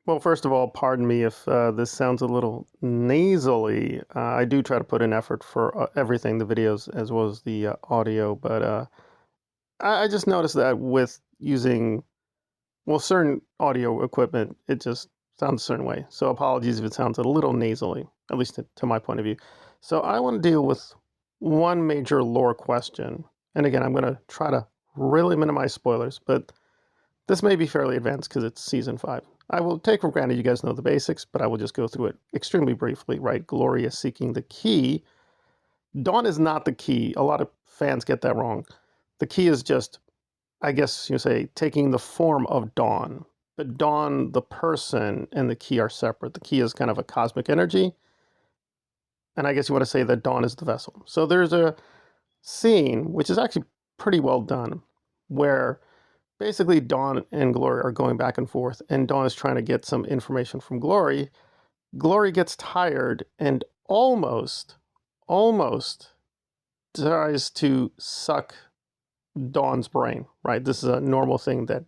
Well, first of all, pardon me if this sounds a little nasally. I do try to put in effort for everything, the videos as well as the audio, but I just noticed that with using, well, certain audio equipment, it just sounds a certain way. So apologies if it sounds a little nasally, at least to my point of view. So I want to deal with one major lore question. And again, I'm going to try to really minimize spoilers, but this may be fairly advanced because it's season 5. I will take for granted you guys know the basics, but I will just go through it extremely briefly, right? Gloria is seeking the key. Dawn is not the key. A lot of fans get that wrong. The key is just, I guess you say, taking the form of Dawn. But Dawn, the person, and the key are separate. The key is kind of a cosmic energy. And I guess you want to say that Dawn is the vessel. So there's a scene, which is actually pretty well done, where basically Dawn and Glory are going back and forth, and Dawn is trying to get some information from Glory. Glory gets tired and almost tries to suck Dawn's brain, right? This is a normal thing that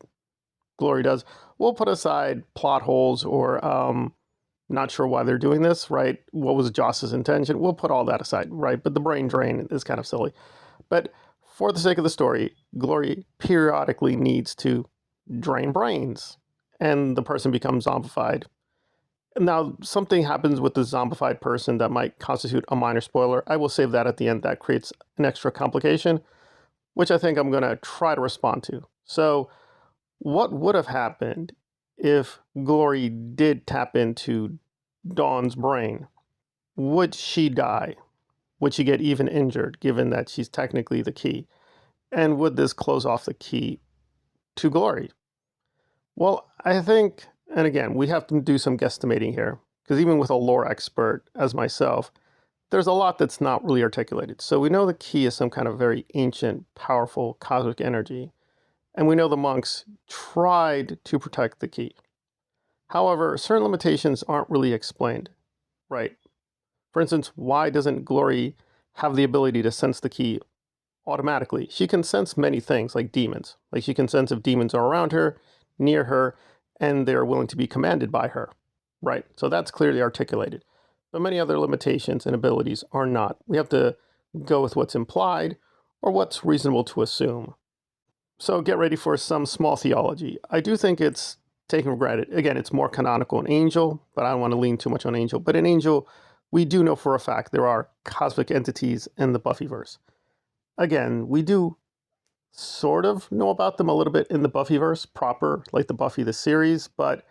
Glory does. We'll put aside plot holes or not sure why they're doing this, right? What was Joss's intention? We'll put all that aside, right? But the brain drain is kind of silly. But for the sake of the story, Glory periodically needs to drain brains, and the person becomes zombified. Now, something happens with the zombified person that might constitute a minor spoiler. I will save that at the end. That creates an extra complication, which I think I'm going to try to respond to. So, what would have happened if Glory did tap into Dawn's brain? Would she die? Would she get even injured, given that she's technically the key? And would this close off the key to Glory? Well, I think, and again, we have to do some guesstimating here, because even with a lore expert as myself, there's a lot that's not really articulated. So we know the key is some kind of very ancient, powerful cosmic energy, and we know the monks tried to protect the key. However, certain limitations aren't really explained, right? For instance, why doesn't Glory have the ability to sense the key automatically? She can sense many things, like demons. Like she can sense if demons are around her, near her, and they're willing to be commanded by her, right? So that's clearly articulated. But many other limitations and abilities are not. We have to go with what's implied or what's reasonable to assume. So get ready for some small theology. I do think it's taken for granted. Again, it's more canonical in Angel, but I don't want to lean too much on Angel. But in Angel, we do know for a fact there are cosmic entities in the Buffyverse. Again, we do sort of know about them a little bit in the Buffyverse proper, like the Buffy the series, but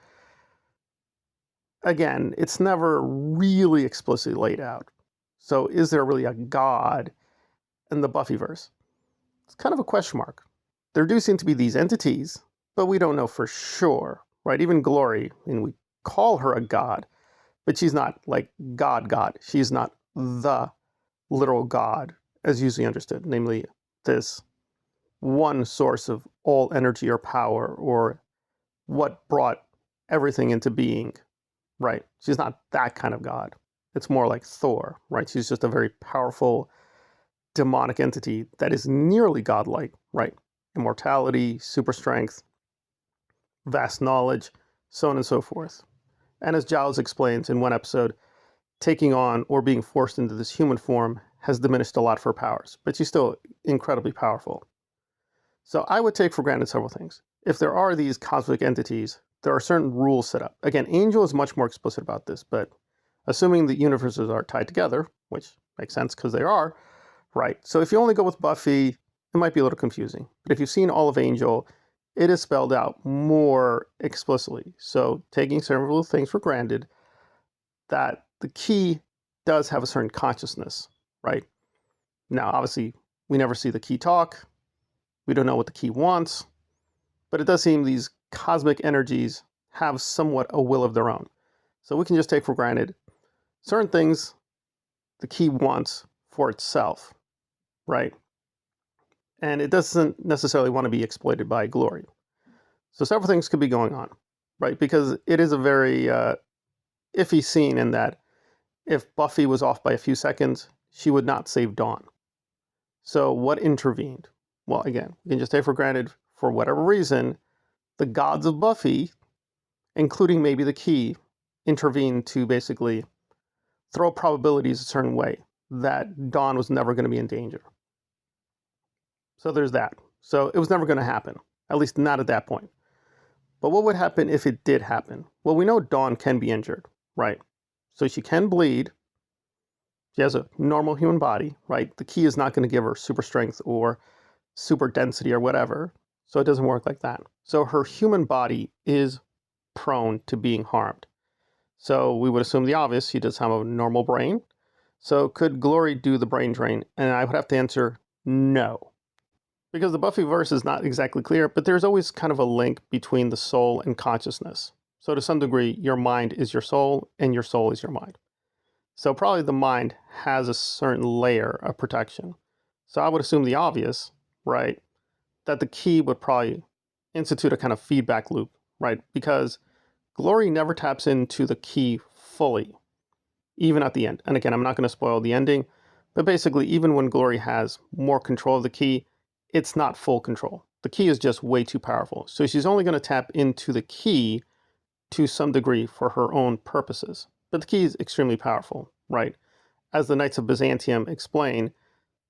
again, it's never really explicitly laid out. So is there really a god in the Buffyverse? It's kind of a question mark. There do seem to be these entities, but we don't know for sure, right? Even Glory, and we call her a god, but she's not like God. She's not the literal god as usually understood, namely this one source of all energy or power or what brought everything into being, right? She's not that kind of god. It's more like Thor, right? She's just a very powerful demonic entity that is nearly godlike, right? Immortality, super strength, vast knowledge, so on and so forth. And as Giles explains in one episode, taking on or being forced into this human form has diminished a lot of her powers, but she's still incredibly powerful. So I would take for granted several things. If there are these cosmic entities, there are certain rules set up. Again, Angel is much more explicit about this, but assuming the universes are tied together, which makes sense because they are, right? So if you only go with Buffy, it might be a little confusing. But if you've seen all of Angel, it is spelled out more explicitly. So taking several things for granted, that the key does have a certain consciousness, right? Now, obviously, we never see the key talk. We don't know what the key wants, but it does seem these cosmic energies have somewhat a will of their own. So we can just take for granted certain things the key wants for itself, right? And it doesn't necessarily want to be exploited by Glory. So several things could be going on, right? Because it is a very iffy scene in that if Buffy was off by a few seconds, she would not save Dawn. So what intervened? Well, again, we can just take for granted, for whatever reason, the gods of Buffy including maybe the key, intervene to basically throw probabilities a certain way that Dawn was never going to be in danger. So there's that. So it was never going to happen, at least not at that point. But what would happen if it did happen? Well, we know Dawn can be injured, right? So she can bleed. She has a normal human body, right? The key is not going to give her super strength or super density or whatever. So it doesn't work like that. So her human body is prone to being harmed. So we would assume the obvious, she does have a normal brain. So could Glory do the brain drain? And I would have to answer no. Because the Buffyverse is not exactly clear, but there's always kind of a link between the soul and consciousness. So to some degree, your mind is your soul and your soul is your mind. So probably the mind has a certain layer of protection. So I would assume the obvious, right, that the key would probably institute a kind of feedback loop, right? Because Glory never taps into the key fully, even at the end. And again, I'm not going to spoil the ending, but basically, even when Glory has more control of the key, it's not full control. The key is just way too powerful. So she's only going to tap into the key to some degree for her own purposes. But the key is extremely powerful, right? As the Knights of Byzantium explain,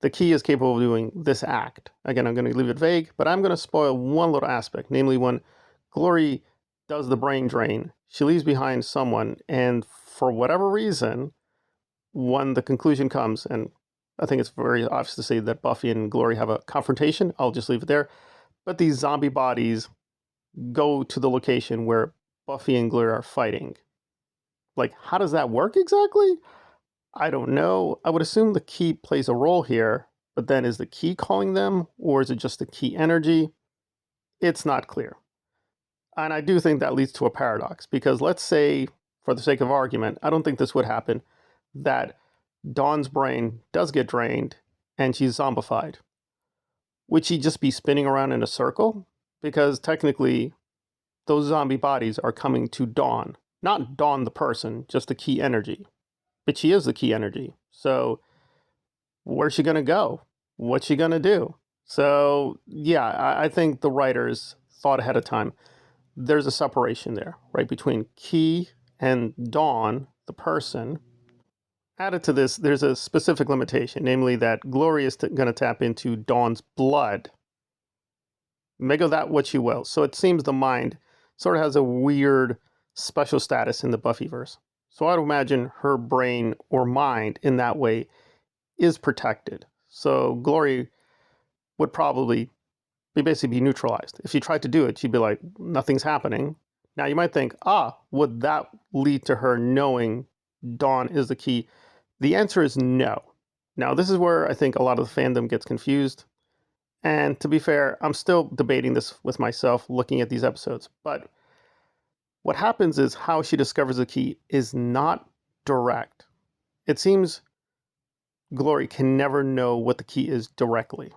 the key is capable of doing this act. Again, I'm going to leave it vague, but I'm going to spoil one little aspect, namely when Glory does the brain drain, she leaves behind someone, and for whatever reason, when the conclusion comes, and I think it's very obvious to say that Buffy and Glory have a confrontation, I'll just leave it there, but these zombie bodies go to the location where Buffy and Glory are fighting. Like, how does that work exactly? I don't know. I would assume the key plays a role here, but then is the key calling them, or is it just the key energy? It's not clear. And I do think that leads to a paradox, because let's say, for the sake of argument, I don't think this would happen, that Dawn's brain does get drained and she's zombified. Would she just be spinning around in a circle? Because technically, those zombie bodies are coming to Dawn. Not Dawn the person, just the key energy. But she is the key energy. So where's she going to go? What's she going to do? So yeah, I think the writers thought ahead of time. There's a separation there, right, between key and Dawn, the person. Added to this, there's a specific limitation, namely that Glory is going to tap into Dawn's blood. Make of that what you will. So it seems the mind sort of has a weird special status in the Buffyverse. So I'd imagine her brain or mind in that way is protected. So Glory would probably basically be neutralized. If she tried to do it, she'd be like, nothing's happening. Now you might think, would that lead to her knowing Dawn is the key? The answer is no. Now this is where I think a lot of the fandom gets confused. And to be fair, I'm still debating this with myself looking at these episodes. But what happens is how she discovers the key is not direct. It seems Glory can never know what the key is directly,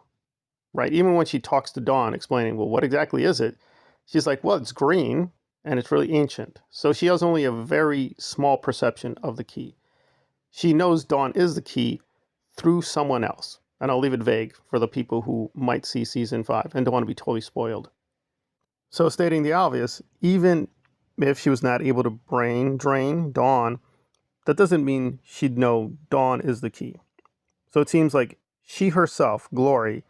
right? Even when she talks to Dawn explaining, well, what exactly is it? She's like, well, it's green and it's really ancient. So she has only a very small perception of the key. She knows Dawn is the key through someone else. And I'll leave it vague for the people who might see season 5 and don't want to be totally spoiled. So stating the obvious, even if she was not able to brain drain Dawn, that doesn't mean she'd know Dawn is the key. So it seems like she herself, Glory,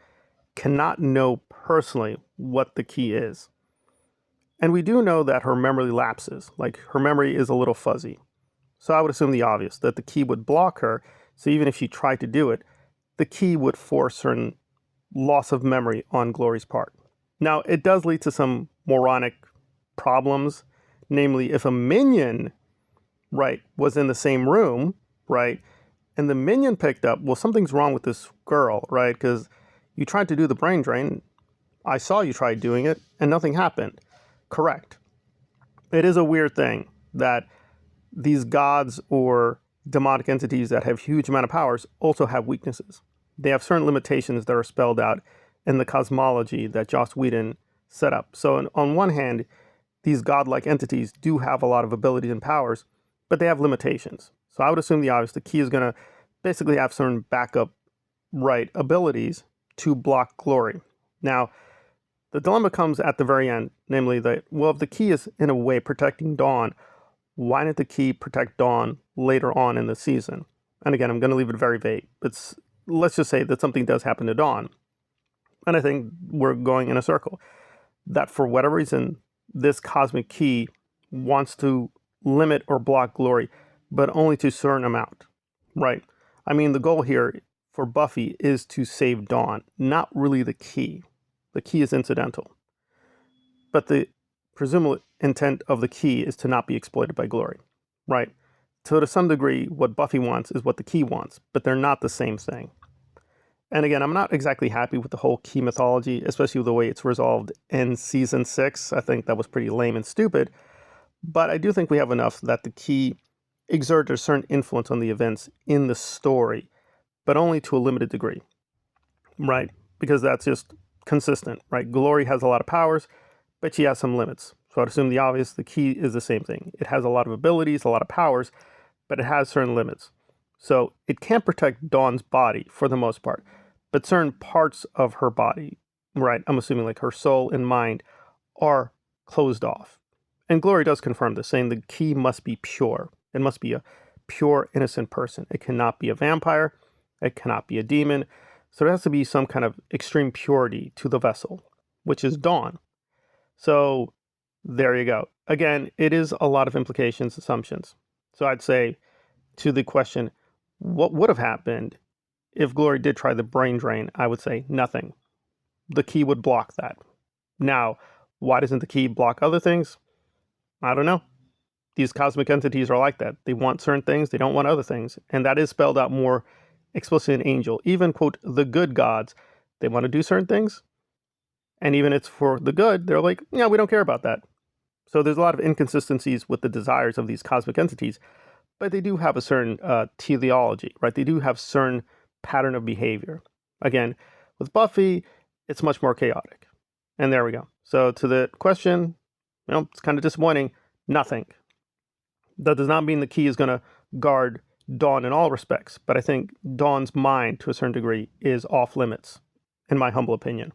cannot know personally what the key is. And we do know that her memory lapses, like her memory is a little fuzzy. So I would assume the obvious, that the key would block her, so even if she tried to do it, the key would force certain loss of memory on Glory's part. Now, it does lead to some moronic problems, namely if a minion, right, was in the same room, right, and the minion picked up, well, something's wrong with this girl, right, because you tried to do the brain drain, I saw you try doing it, and nothing happened. Correct. It is a weird thing that these gods or demonic entities that have huge amount of powers also have weaknesses. They have certain limitations that are spelled out in the cosmology that Joss Whedon set up. So on one hand, these godlike entities do have a lot of abilities and powers, but they have limitations. So I would assume the obvious, the key is going to basically have certain backup right abilities to block Glory. Now, The dilemma comes at the very end, namely that, well, if the key is in a way protecting Dawn, why didn't the key protect Dawn later on in the season? And again, I'm going to leave it very vague. Let's just say that something does happen to Dawn. And I think we're going in a circle. That for whatever reason, this cosmic key wants to limit or block Glory, but only to a certain amount, right? I mean, the goal here for Buffy is to save Dawn, not really the key. The key is incidental. But the presumed intent of the key is to not be exploited by Glory, right? So to some degree, what Buffy wants is what the key wants, but they're not the same thing. And again, I'm not exactly happy with the whole key mythology, especially with the way it's resolved in season 6. I think that was pretty lame and stupid. But I do think we have enough that the key exerts a certain influence on the events in the story, but only to a limited degree, right? Because that's just consistent, right? Glory has a lot of powers, but she has some limits. So I'd assume the obvious, the key is the same thing. It has a lot of abilities, a lot of powers, but it has certain limits. So it can't protect Dawn's body for the most part, but certain parts of her body, right? I'm assuming like her soul and mind are closed off. And Glory does confirm this, saying the key must be pure. It must be a pure, innocent person. It cannot be a vampire. It cannot be a demon. So there has to be some kind of extreme purity to the vessel, which is Dawn. So there you go. Again, it is a lot of implications, assumptions. So I'd say to the question, what would have happened if Glory did try the brain drain? I would say nothing. The key would block that. Now, why doesn't the key block other things? I don't know. These cosmic entities are like that. They want certain things, they don't want other things. And that is spelled out more explicitly in Angel. Even, quote, the good gods, they want to do certain things. And even it's for the good, they're like, yeah, we don't care about that. So there's a lot of inconsistencies with the desires of these cosmic entities, but they do have a certain teleology, right? They do have certain pattern of behavior. Again, with Buffy, it's much more chaotic. And there we go. So to the question, it's kind of disappointing. Nothing. That does not mean the key is going to guard Dawn in all respects, but I think Dawn's mind, to a certain degree, is off limits, in my humble opinion.